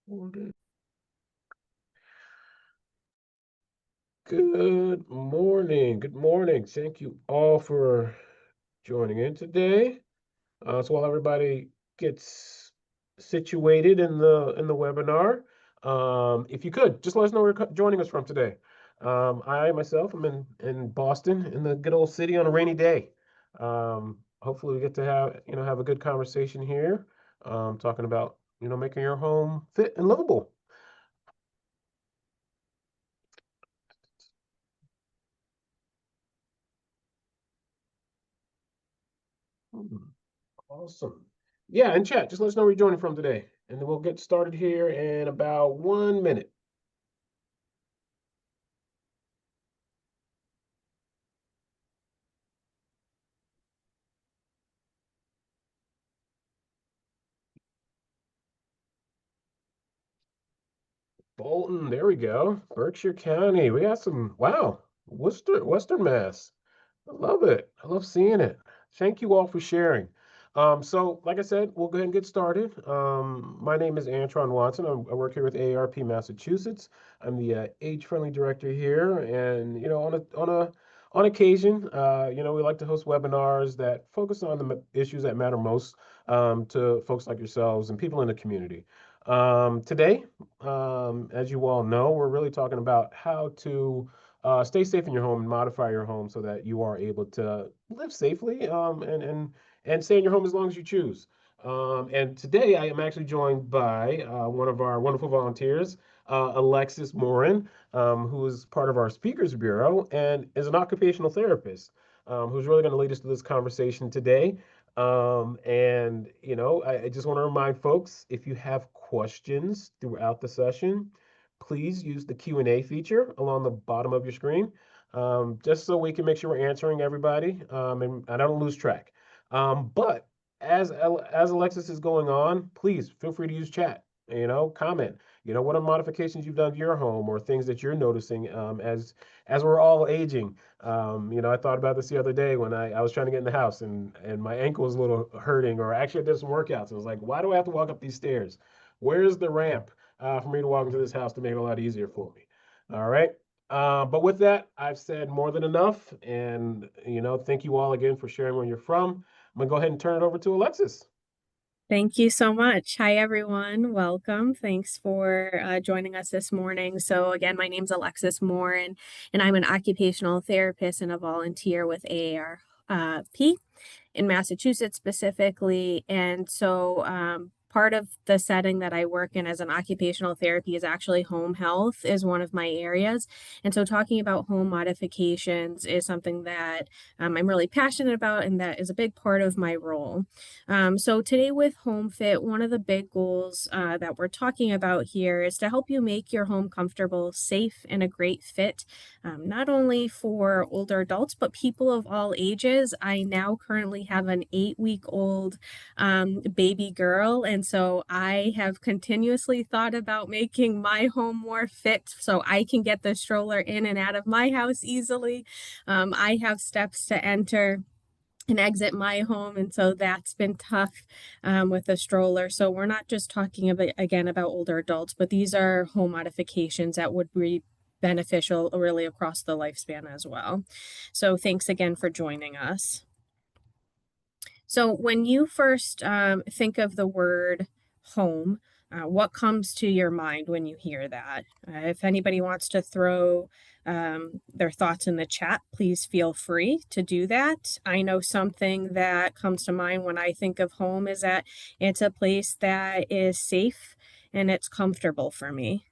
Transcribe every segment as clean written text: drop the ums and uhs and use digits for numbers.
Good morning. Good morning. Thank you all for joining in today. So while everybody gets situated in the webinar, if you could just let us know where you're joining us from today. I myself am in Boston, in the good old city on a rainy day. Hopefully we get to have a good conversation here, talking about making your home fit and livable. Hmm. Awesome. Yeah, and chat, just let us know where you're joining from today. And then we'll get started here in about 1 minute. Bolton, there we go. Berkshire County. We got some, wow, Western Mass. I love it. I love seeing it. Thank you all for sharing. So, like I said, we'll go ahead and get started. My name is Antron Watson. I work here with AARP Massachusetts. I'm the age-friendly director here, and on occasion, we like to host webinars that focus on the issues that matter most to folks like yourselves and people in the community. Today, as you all know, we're really talking about how to stay safe in your home and modify your home so that you are able to live safely and stay in your home as long as you choose. And today I am actually joined by one of our wonderful volunteers, Alexis Morin, who is part of our Speakers Bureau and is an occupational therapist, who's really going to lead us to this conversation today. I just want to remind folks, if you have questions throughout the session, please use the Q&A feature along the bottom of your screen, just so we can make sure we're answering everybody, and I don't lose track. But as Alexis is going on, please feel free to use chat. Comment. What are modifications you've done to your home or things that you're noticing as we're all aging. I thought about this the other day when I was trying to get in the house and my ankle was a little hurting, or actually I did some workouts. I was like, why do I have to walk up these stairs? Where's the ramp for me to walk into this house to make it a lot easier for me? All right. But with that, I've said more than enough. And, thank you all again for sharing where you're from. I'm going to go ahead and turn it over to Alexis. Thank you so much. Hi, everyone. Welcome. Thanks for joining us this morning. So again, my name's Alexis Moore, and I'm an occupational therapist and a volunteer with AARP in Massachusetts specifically. And so part of the setting that I work in as an occupational therapy is actually home health is one of my areas. And so talking about home modifications is something that I'm really passionate about, and that is a big part of my role. So today with Home Fit, one of the big goals that we're talking about here is to help you make your home comfortable, safe, and a great fit, not only for older adults, but people of all ages. I now currently have an 8-week-old baby girl, and so I have continuously thought about making my home more fit so I can get the stroller in and out of my house easily. I have steps to enter and exit my home, and so that's been tough with a stroller. So we're not just talking about older adults, but these are home modifications that would be beneficial really across the lifespan as well. So thanks again for joining us. So when you first think of the word home, what comes to your mind when you hear that? If anybody wants to throw their thoughts in the chat, please feel free to do that. I know something that comes to mind when I think of home is that it's a place that is safe and it's comfortable for me.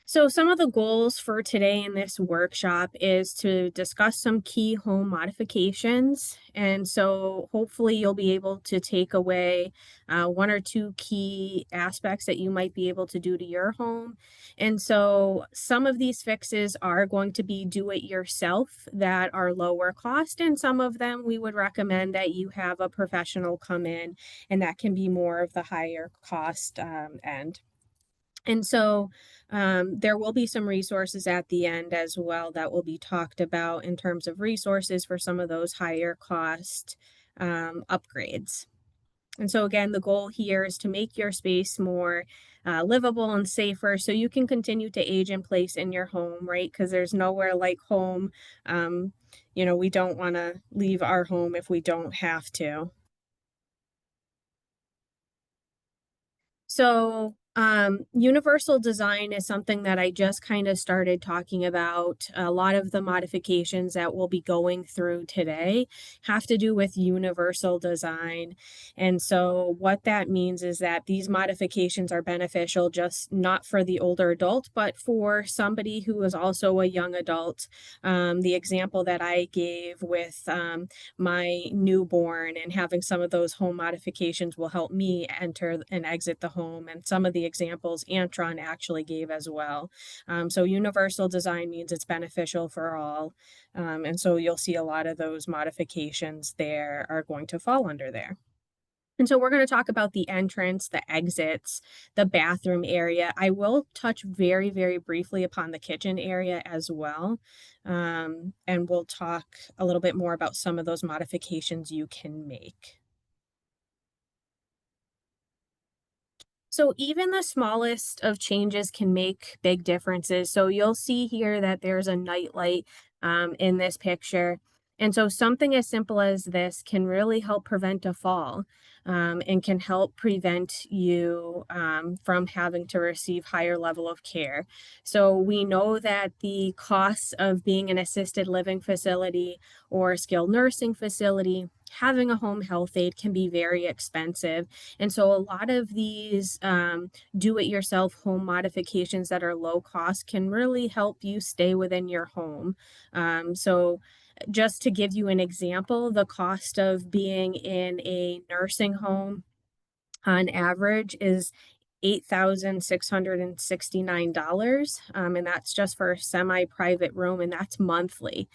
So some of the goals for today in this workshop is to discuss some key home modifications. And so hopefully you'll be able to take away one or two key aspects that you might be able to do to your home. And so some of these fixes are going to be do it yourself that are lower cost. And some of them we would recommend that you have a professional come in, and that can be more of the higher cost end. And so there will be some resources at the end as well that will be talked about in terms of resources for some of those higher cost upgrades. And so, again, the goal here is to make your space more livable and safer so you can continue to age in place in your home, right? Because there's nowhere like home. Um, we don't want to leave our home if we don't have to. So, universal design is something that I just kind of started talking about. A lot of the modifications that we'll be going through today have to do with universal design. And so, what that means is that these modifications are beneficial just not for the older adult, but for somebody who is also a young adult. The example that I gave with my newborn and having some of those home modifications will help me enter and exit the home, and some of the examples Antron actually gave as well. So universal design means it's beneficial for all. And so you'll see a lot of those modifications there are going to fall under there. And so we're going to talk about the entrance, the exits, the bathroom area. I will touch very, very briefly upon the kitchen area as well. And we'll talk a little bit more about some of those modifications you can make. So even the smallest of changes can make big differences. So you'll see here that there's a nightlight in this picture. And so something as simple as this can really help prevent a fall and can help prevent you from having to receive higher level of care. So we know that the costs of being an assisted living facility or a skilled nursing facility, having a home health aide can be very expensive. And so a lot of these do-it-yourself home modifications that are low cost can really help you stay within your home. So just to give you an example, the cost of being in a nursing home on average is $8,669. And that's just for a semi-private room, and that's monthly.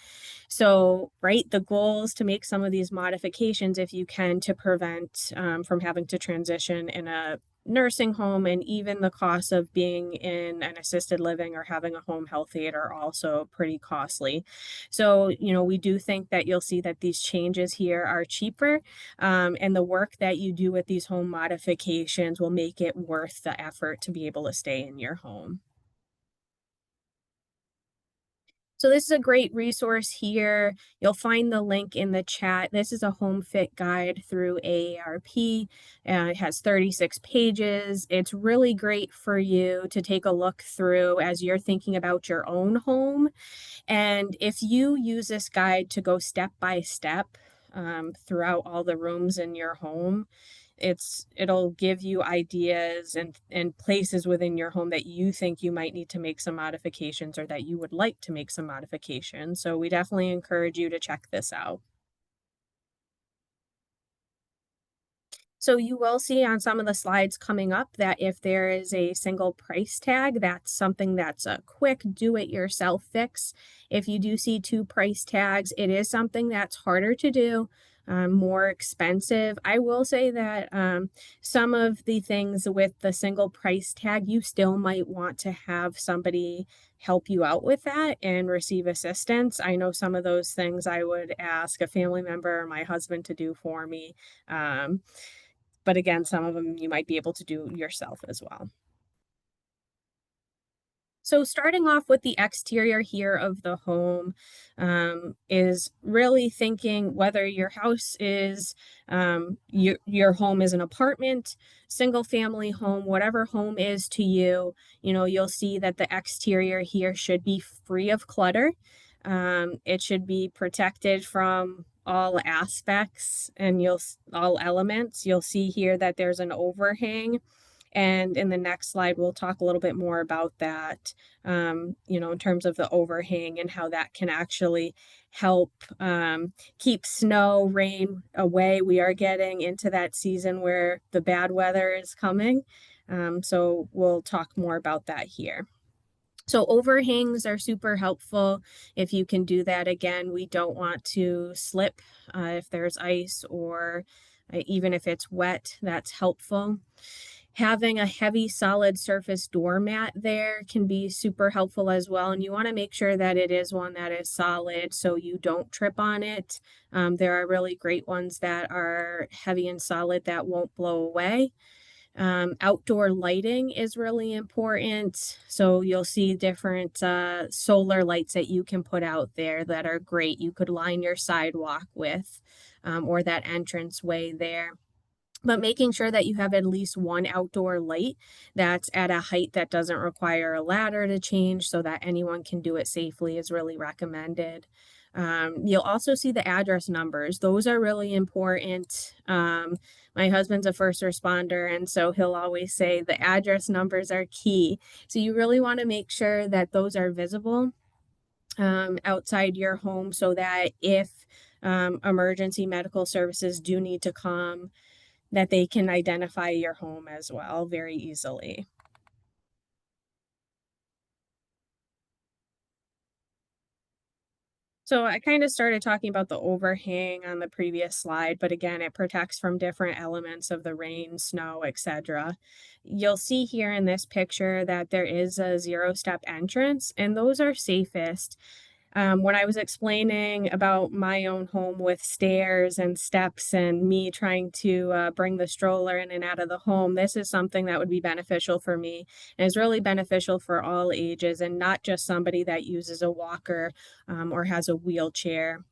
So, right, the goal is to make some of these modifications if you can to prevent from having to transition in a nursing home, and even the cost of being in an assisted living or having a home health aide are also pretty costly. So, we do think that you'll see that these changes here are cheaper, and the work that you do with these home modifications will make it worth the effort to be able to stay in your home. So this is a great resource here. You'll find the link in the chat. This is a home fit guide through AARP. It has 36 pages. It's really great for you to take a look through as you're thinking about your own home. And if you use this guide to go step by step throughout all the rooms in your home, it'll give you ideas and places within your home that you think you might need to make some modifications or that you would like to make some modifications. So we definitely encourage you to check this out. So you will see on some of the slides coming up that if there is a single price tag, that's something that's a quick do-it-yourself fix. If you do see two price tags, it is something that's harder to do, more expensive. I will say that some of the things with the single price tag, you still might want to have somebody help you out with that and receive assistance. I know some of those things I would ask a family member or my husband to do for me. Um, but again, some of them you might be able to do yourself as well. So starting off with the exterior here of the home is really thinking whether your house is your home is an apartment, single family home, whatever home is to you. You'll see that the exterior here should be free of clutter. It should be protected from all aspects and all elements. You'll see here that there's an overhang, and in the next slide, we'll talk a little bit more about that, in terms of the overhang and how that can actually help keep snow, rain away. We are getting into that season where the bad weather is coming. So we'll talk more about that here. So overhangs are super helpful if you can do that. Again, we don't want to slip if there's ice or even if it's wet, that's helpful. Having a heavy solid surface doormat there can be super helpful as well, and you want to make sure that it is one that is solid so you don't trip on it. There are really great ones that are heavy and solid that won't blow away. Outdoor lighting is really important. So you'll see different solar lights that you can put out there that are great. You could line your sidewalk with, or that entrance way there. But making sure that you have at least one outdoor light that's at a height that doesn't require a ladder to change so that anyone can do it safely is really recommended. You'll also see the address numbers. Those are really important. My husband's a first responder, and so he'll always say the address numbers are key. So you really want to make sure that those are visible outside your home so that if emergency medical services do need to come, that they can identify your home as well very easily. So I kind of started talking about the overhang on the previous slide, but again, it protects from different elements of the rain, snow, etc. You'll see here in this picture that there is a zero-step entrance, and those are safest. When I was explaining about my own home with stairs and steps and me trying to bring the stroller in and out of the home, this is something that would be beneficial for me and is really beneficial for all ages and not just somebody that uses a walker or has a wheelchair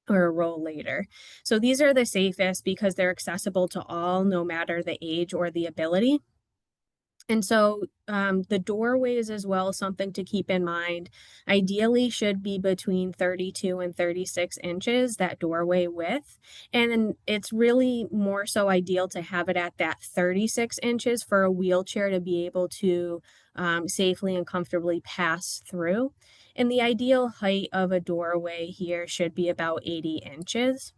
or a rollator. So these are the safest because they're accessible to all, no matter the age or the ability. And so, the doorways as well, something to keep in mind. Ideally should be between 32 and 36 inches, that doorway width. And it's really more so ideal to have it at that 36 inches for a wheelchair to be able to safely and comfortably pass through. And the ideal height of a doorway here should be about 80 inches.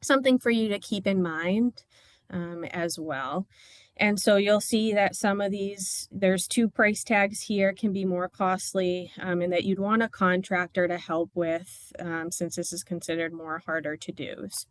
Something for you to keep in mind as well. And so you'll see that some of these, there's two price tags here, can be more costly, and that you'd want a contractor to help with since this is considered more harder to do's.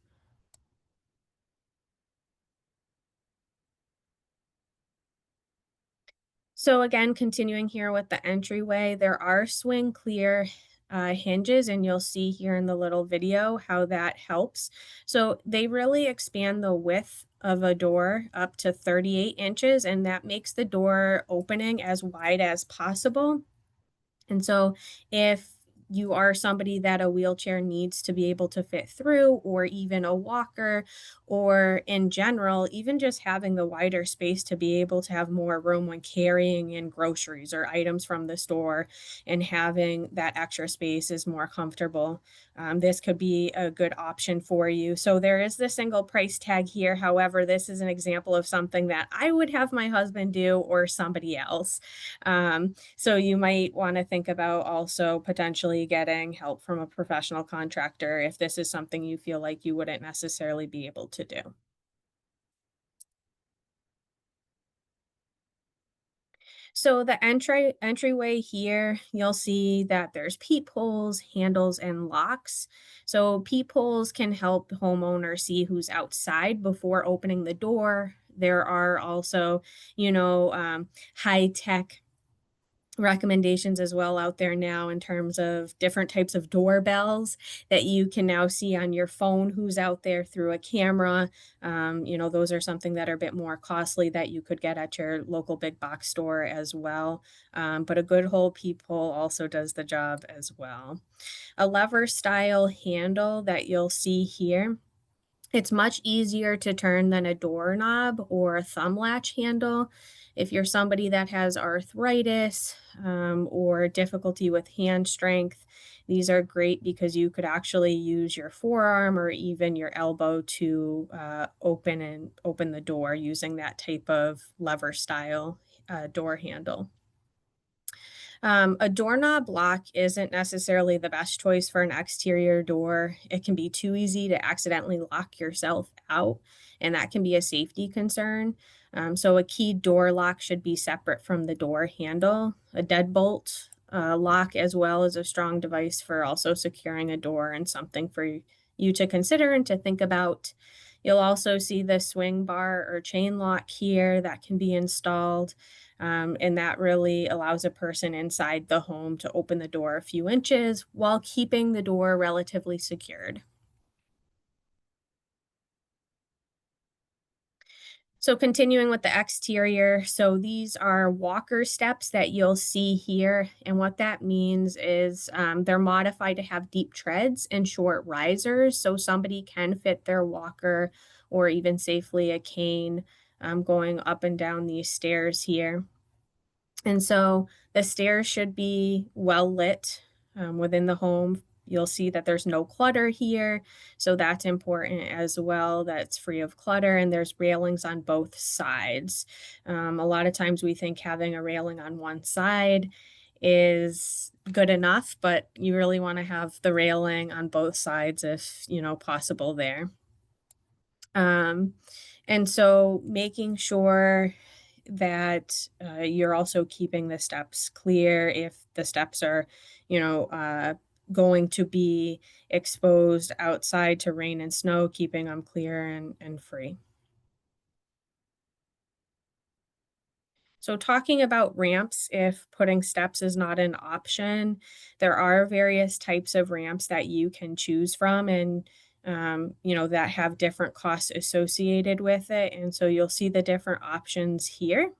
So again, continuing here with the entryway, there are swing clear hinges, and you'll see here in the little video how that helps. So they really expand the width of a door up to 38 inches, and that makes the door opening as wide as possible. And so if you are somebody that a wheelchair needs to be able to fit through, or even a walker, or in general, even just having the wider space to be able to have more room when carrying in groceries or items from the store and having that extra space is more comfortable, this could be a good option for you. So there is the single price tag here. However, this is an example of something that I would have my husband do or somebody else. So you might want to think about also potentially getting help from a professional contractor if this is something you feel like you wouldn't necessarily be able to do. So the entryway here, you'll see that there's peepholes, handles, and locks. So peepholes can help homeowners see who's outside before opening the door. There are also, high tech recommendations as well out there now in terms of different types of doorbells that you can now see on your phone who's out there through a camera. Those are something that are a bit more costly that you could get at your local big box store as well. But a good whole peephole also does the job as well. A lever style handle that you'll see here, it's much easier to turn than a doorknob or a thumb latch handle. If you're somebody that has arthritis or difficulty with hand strength, these are great because you could actually use your forearm or even your elbow to open the door using that type of lever style door handle. A doorknob lock isn't necessarily the best choice for an exterior door. It can be too easy to accidentally lock yourself out, and that can be a safety concern. So, a key door lock should be separate from the door handle. A deadbolt lock, as well, is a strong device for also securing a door, and something for you to consider and to think about. You'll also see the swing bar or chain lock here that can be installed. And that really allows a person inside the home to open the door a few inches while keeping the door relatively secured. So continuing with the exterior, so these are walker steps that you'll see here. And what that means is they're modified to have deep treads and short risers. So somebody can fit their walker or even safely a cane going up and down these stairs here. And so the stairs should be well lit within the home. You'll see that there's no clutter here. So that's important as well. That's free of clutter, and there's railings on both sides. A lot of times we think having a railing on one side is good enough, but you really want to have the railing on both sides if, possible there. Um, and so making sure that you're also keeping the steps clear if the steps are, going to be exposed outside to rain and snow, keeping them clear and free. So talking about ramps, if putting steps is not an option, there are various types of ramps that you can choose from and that have different costs associated with it. And so you'll see the different options here.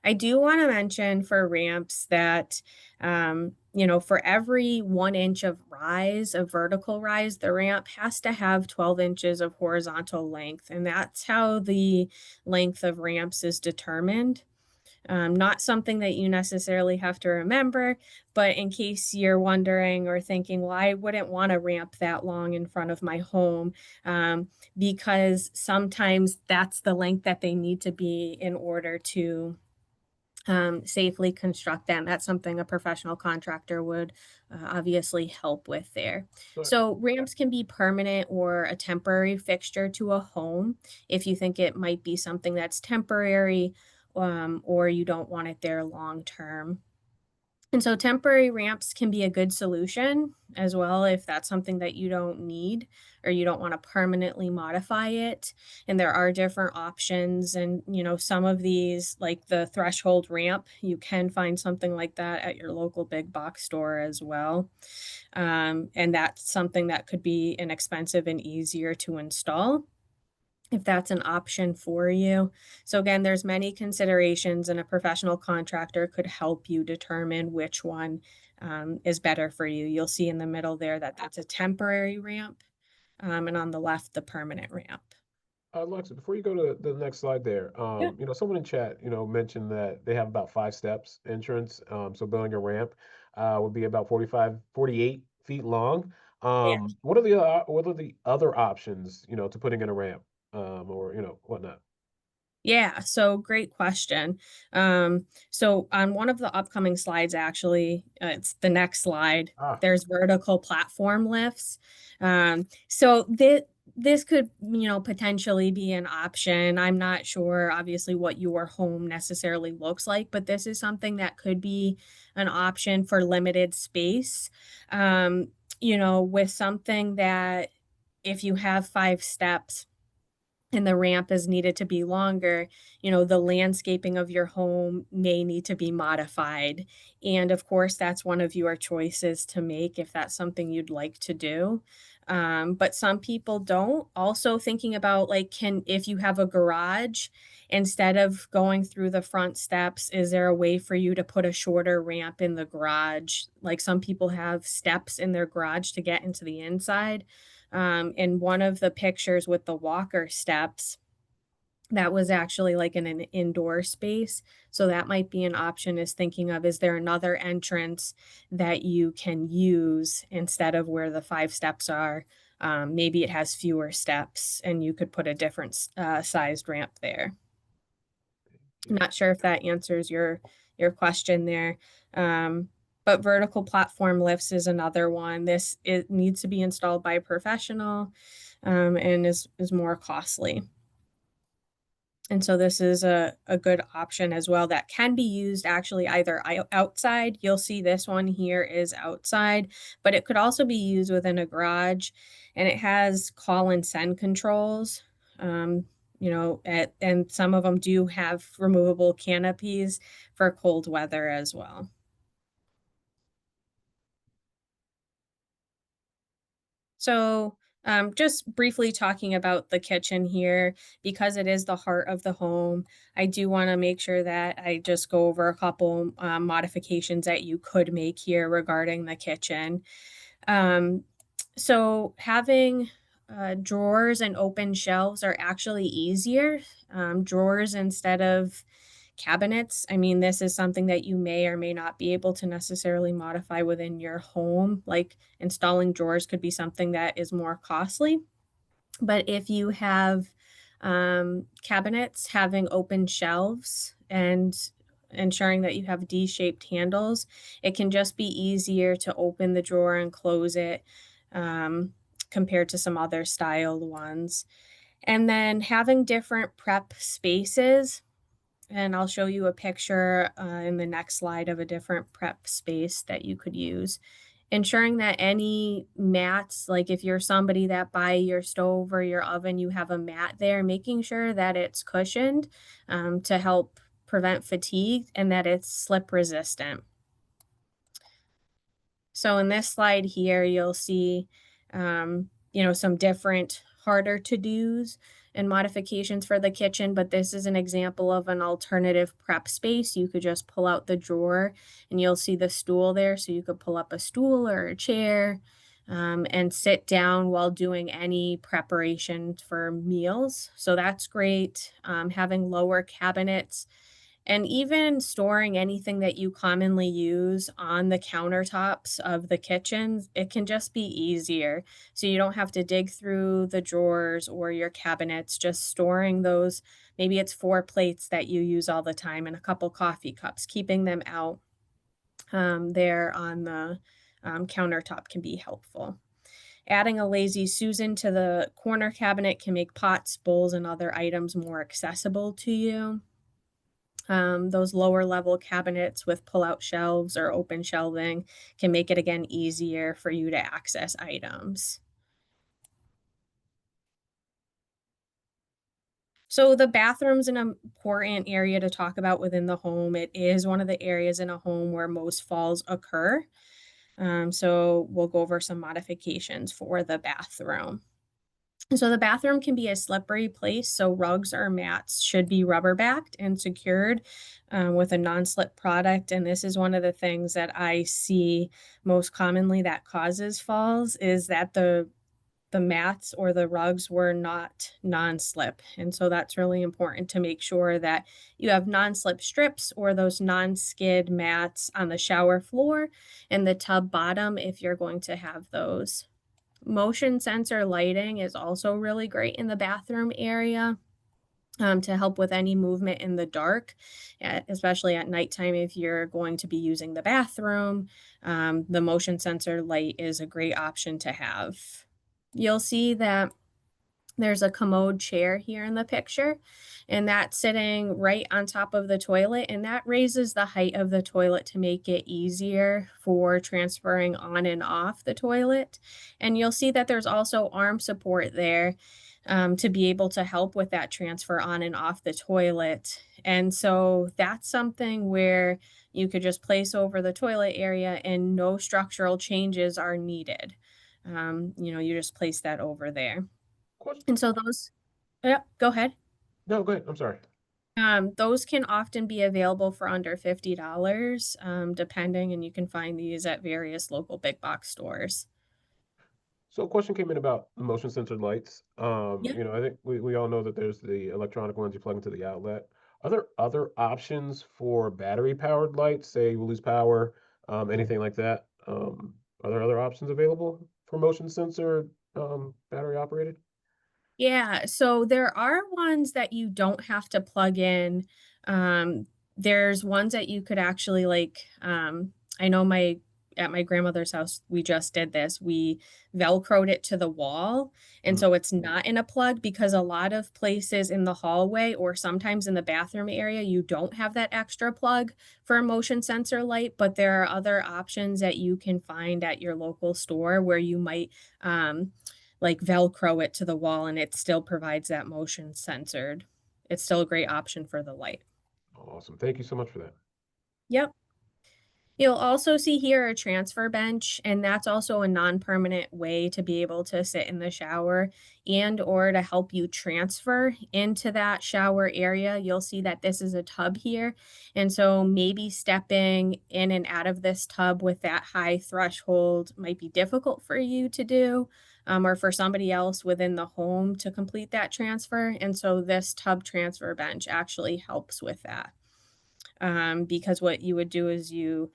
I do want to mention for ramps that, for every 1 inch of rise, of vertical rise, the ramp has to have 12 inches of horizontal length. And that's how the length of ramps is determined. Not something that you necessarily have to remember, but in case you're wondering or thinking, well, I wouldn't want to ramp that long in front of my home, because sometimes that's the length that they need to be in order to safely construct them. That's something a professional contractor would obviously help with there. So So ramps can be permanent or a temporary fixture to a home if you think it might be something that's temporary, or you don't want it there long term. And so temporary ramps can be a good solution as well if that's something that you don't need or you don't want to permanently modify it. And there are different options. And, some of these, like the threshold ramp, you can find something like that at your local big box store as well. And that's something that could be inexpensive and easier to install if that's an option for you. So again, there's many considerations and a professional contractor could help you determine which one is better for you. You'll see in the middle there that that's a temporary ramp, and on the left, the permanent ramp. Alexa, before you go to the next slide there, Yeah. someone in chat, mentioned that they have about 5 steps entrance. So building a ramp would be about 48 feet long. Yeah. What are the other options, to putting in a ramp, or whatnot? Yeah, so great question. So on one of the upcoming slides, actually, it's the next slide. Ah, There's vertical platform lifts. So this could, potentially be an option. I'm not sure, obviously, what your home necessarily looks like, but this is something that could be an option for limited space. With something that if you have 5 steps and the ramp is needed to be longer, the landscaping of your home may need to be modified. And of course, that's one of your choices to make if that's something you'd like to do. But some people don't. Also thinking about like, if you have a garage, instead of going through the front steps, is there a way for you to put a shorter ramp in the garage? Like some people have steps in their garage to get into the inside. In one of the pictures with the walker steps, that was actually like in an indoor space. So that might be an option is thinking of, is there another entrance that you can use instead of where the 5 steps are? Maybe it has fewer steps and you could put a different sized ramp there. yeah. Not sure if that answers your question there. But vertical platform lifts is another one. This it needs to be installed by a professional, and is more costly. And so this is a good option as well that can be used actually either outside. You'll see this one here is outside, but it could also be used within a garage. And it has call and send controls. Um, and some of them do have removable canopies for cold weather as well. So, just briefly talking about the kitchen here, because it is the heart of the home, I do want to make sure that I just go over a couple modifications that you could make here regarding the kitchen. Um, so, having drawers and open shelves are actually easier. Drawers instead of cabinets. I mean, this is something that you may or may not be able to necessarily modify within your home. Like installing drawers could be something that is more costly. But if you have cabinets, having open shelves and ensuring that you have D-shaped handles, it can just be easier to open the drawer and close it compared to some other styled ones. And then having different prep spaces, and I'll show you a picture in the next slide of a different prep space that you could use. Ensuring that any mats, like if you're somebody that by your stove or your oven, you have a mat there, making sure that it's cushioned to help prevent fatigue and that it's slip resistant. So in this slide here, you'll see, some different harder to-dos and modifications for the kitchen, but this is an example of an alternative prep space. You could just pull out the drawer and you'll see the stool there. So you could pull up a stool or a chair and sit down while doing any preparation for meals. So that's great. Having lower cabinets and even storing anything that you commonly use on the countertops of the kitchen, it can just be easier. So you don't have to dig through the drawers or your cabinets, just storing those. Maybe it's 4 plates that you use all the time and a couple coffee cups, keeping them out there on the countertop can be helpful. Adding a lazy Susan to the corner cabinet can make pots, bowls, and other items more accessible to you. Those lower level cabinets with pull-out shelves or open shelving can make it again easier for you to access items. So the bathroom's an important area to talk about within the home. It is one of the areas in a home where most falls occur. So we'll go over some modifications for the bathroom. So the bathroom can be a slippery place, so rugs or mats should be rubber backed and secured with a non-slip product. And this is one of the things that I see most commonly that causes falls is that the mats or the rugs were not non-slip. And so that's really important to make sure that you have non-slip strips or those non-skid mats on the shower floor and the tub bottom if you're going to have those. Motion sensor lighting is also really great in the bathroom area to help with any movement in the dark, especially at nighttime if you're going to be using the bathroom. The motion sensor light is a great option to have. You'll see that there's a commode chair here in the picture, and that's sitting right on top of the toilet, and that raises the height of the toilet to make it easier for transferring on and off the toilet. And you'll see that there's also arm support there to be able to help with that transfer on and off the toilet. And so that's something where you could just place over the toilet area and no structural changes are needed. You just place that over there. Question. And so those Yep, go ahead. No, go ahead. I'm sorry. Those can often be available for under $50, depending, and you can find these at various local big box stores. So a question came in about the motion sensor lights. Yep. I think we all know that there's the electronic ones you plug into the outlet. Are there other options for battery powered lights? Say we lose power, anything like that. Are there other options available for motion sensor battery operated? Yeah, so there are ones that you don't have to plug in. There's ones that you could actually I know my at my grandmother's house, we just did this. We Velcroed it to the wall, and Mm. so it's not in a plug because a lot of places in the hallway or sometimes in the bathroom area, you don't have that extra plug for a motion sensor light, but there are other options that you can find at your local store where you might, like, Velcro it to the wall and it still provides that motion censored. It's still a great option for the light. Awesome. Thank you so much for that. Yep. You'll also see here a transfer bench, and that's also a non-permanent way to be able to sit in the shower and or to help you transfer into that shower area. You'll see that this is a tub here, and so maybe stepping in and out of this tub with that high threshold might be difficult for you to do, or for somebody else within the home to complete that transfer, and so this tub transfer bench actually helps with that. Because what you would do is you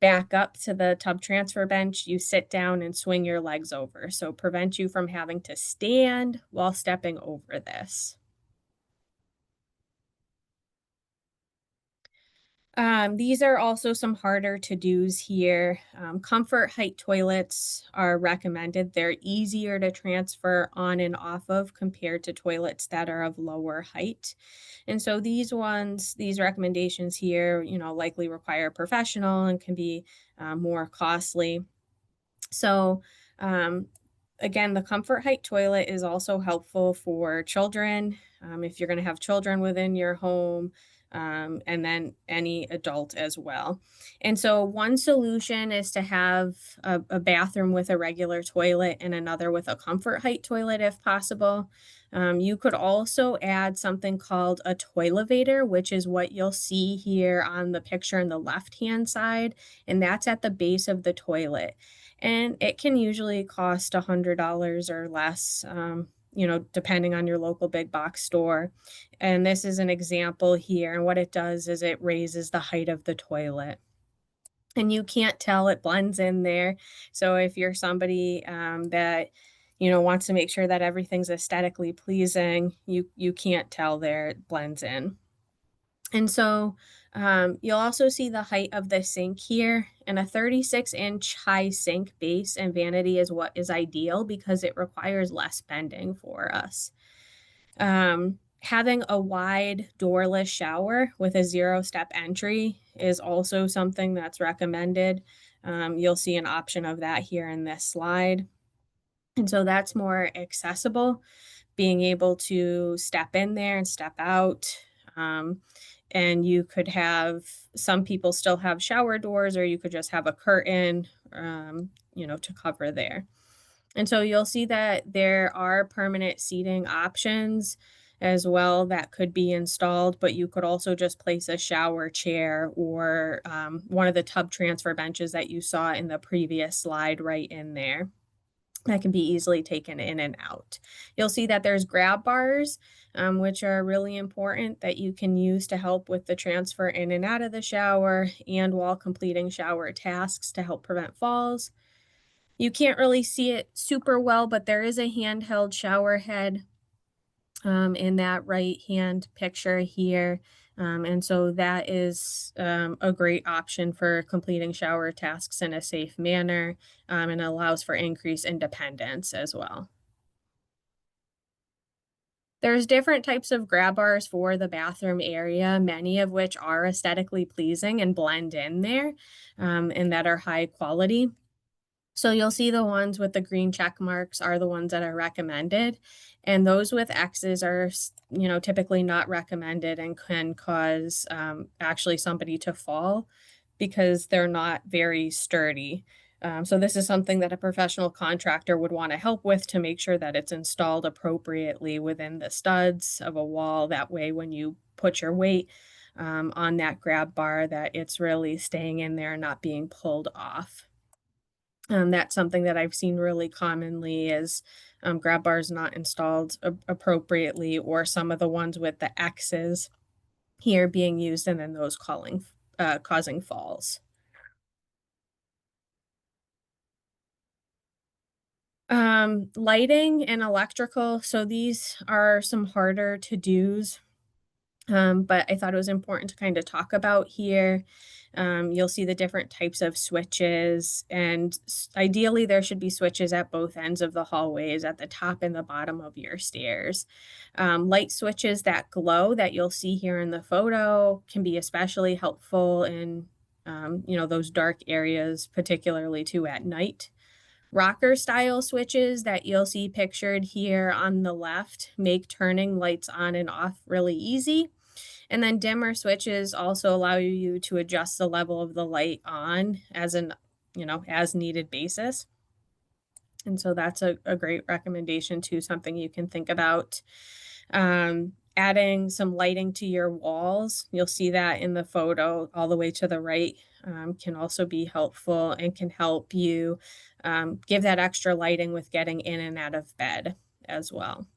back up to the tub transfer bench, you sit down and swing your legs over, so prevent you from having to stand while stepping over this. These are also some harder to-dos here. Comfort height toilets are recommended. They're easier to transfer on and off of compared to toilets that are of lower height. And so these recommendations here, likely require a professional and can be more costly. So, um, again, the comfort height toilet is also helpful for children, if you're going to have children within your home, and then any adult as well. And so, one solution is to have a bathroom with a regular toilet and another with a comfort height toilet if possible. You could also add something called a toilevator, which is what you'll see here on the picture on the left hand side, and that's at the base of the toilet, and it can usually cost $100 or less, depending on your local big box store. And this is an example here. And what it does is it raises the height of the toilet. And you can't tell, it blends in there. So if you're somebody that wants to make sure that everything's aesthetically pleasing, you can't tell there, it blends in. And so you'll also see the height of the sink here, and a 36-inch high sink base and vanity is what is ideal because it requires less bending for us. Having a wide doorless shower with a zero step entry is also something that's recommended. You'll see an option of that here in this slide. And so that's more accessible, being able to step in there and step out. Um, and you could have some people still have shower doors, or you could just have a curtain, to cover there. And so you'll see that there are permanent seating options as well that could be installed, but you could also just place a shower chair or one of the tub transfer benches that you saw in the previous slide right in there that can be easily taken in and out. You'll see that there's grab bars, which are really important that you can use to help with the transfer in and out of the shower and while completing shower tasks to help prevent falls. You can't really see it super well, but there is a handheld shower head in that right hand picture here. And so that is a great option for completing shower tasks in a safe manner, and allows for increased independence as well. There's different types of grab bars for the bathroom area, many of which are aesthetically pleasing and blend in there, and that are high quality. So you'll see the ones with the green check marks are the ones that are recommended, and those with X's are, typically not recommended and can cause actually somebody to fall because they're not very sturdy. So this is something that a professional contractor would want to help with to make sure that it's installed appropriately within the studs of a wall. That way, when you put your weight on that grab bar, that it's really staying in there and not being pulled off. That's something that I've seen really commonly is grab bars not installed appropriately, or some of the ones with the X's here being used and then those causing falls. Lighting and electrical. So these are some harder to do's. But I thought it was important to kind of talk about here. You'll see the different types of switches, and ideally, there should be switches at both ends of the hallways, at the top and the bottom of your stairs. Light switches that glow that you'll see here in the photo can be especially helpful in those dark areas, particularly too at night. Rocker style switches that you'll see pictured here on the left make turning lights on and off really easy. And then dimmer switches also allow you to adjust the level of the light on as needed basis. And so that's a great recommendation too, something you can think about. Adding some lighting to your walls, you'll see that in the photo all the way to the right, can also be helpful and can help you give that extra lighting with getting in and out of bed as well.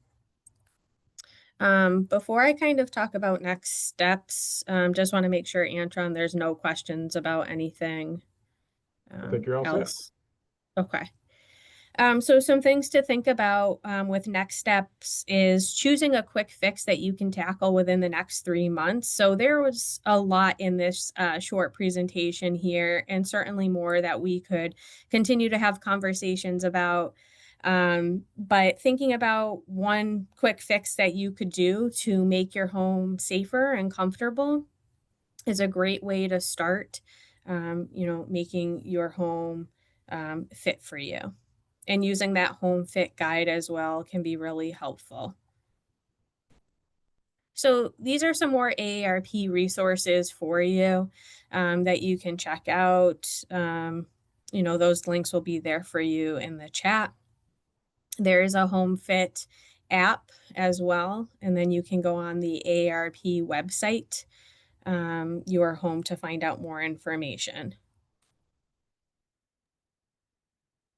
Before I kind of talk about next steps, just want to make sure, Antron, there's no questions about anything I think you're all set. else. Okay. So some things to think about with next steps is choosing a quick fix that you can tackle within the next 3 months. So there was a lot in this short presentation here, and certainly more that we could continue to have conversations about. But thinking about one quick fix that you could do to make your home safer and comfortable is a great way to start, making your home fit for you. And using that home fit guide as well can be really helpful. So these are some more AARP resources for you that you can check out. Those links will be there for you in the chat. There is a home fit app as well, and then you can go on the AARP website, your home, to find out more information.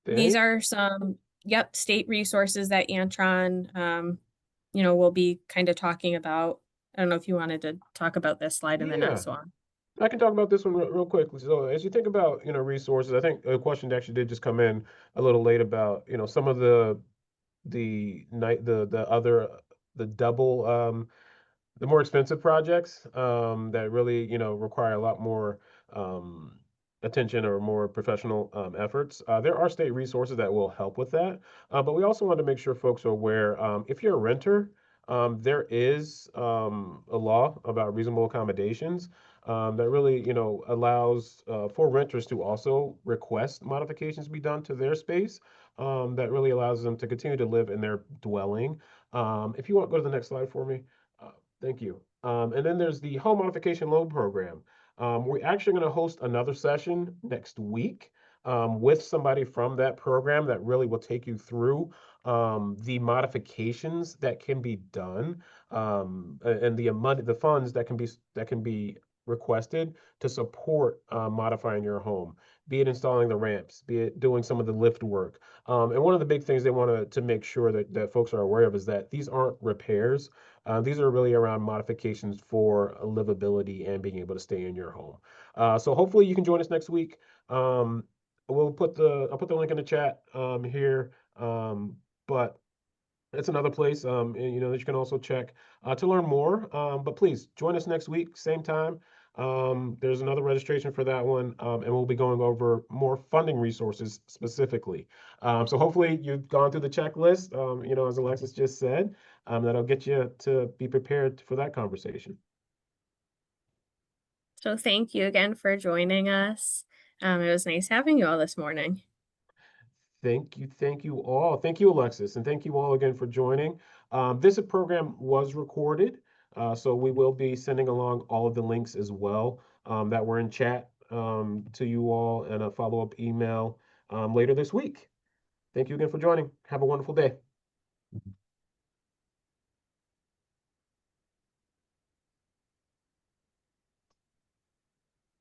These Danny? are some, yep, state resources that Antron, we'll be kind of talking about. I don't know if you wanted to talk about this slide in the Yeah, next one. I can talk about this one real quickly. So as you think about, resources, I think a question that actually did just come in a little late about, some of the night the other the double the more expensive projects that really require a lot more um, attention or more professional efforts. There are state resources that will help with that, but we also want to make sure folks are aware. If you're a renter, there is a law about reasonable accommodations that really allows for renters to also request modifications be done to their space. That really allows them to continue to live in their dwelling. If you want, go to the next slide for me. Uh, Thank you. And then there's the home modification loan program. We're actually going to host another session next week with somebody from that program that really will take you through the modifications that can be done and the money, the funds that can be requested to support modifying your home, be it installing the ramps, be it doing some of the lift work. And one of the big things they want to make sure that folks are aware of is that these aren't repairs. These are really around modifications for livability and being able to stay in your home. So hopefully you can join us next week. Um, I'll put the link in the chat here. But it's another place that you can also check to learn more. But please join us next week, same time. There's another registration for that one, and we'll be going over more funding resources specifically. So hopefully you've gone through the checklist, as Alexis just said, that'll get you to be prepared for that conversation. So thank you again for joining us. It was nice having you all this morning. Thank you all. Thank you, Alexis, and thank you all again for joining. This program was recorded, so we will be sending along all of the links as well that were in chat to you all and a follow-up email later this week. Thank you again for joining. Have a wonderful day.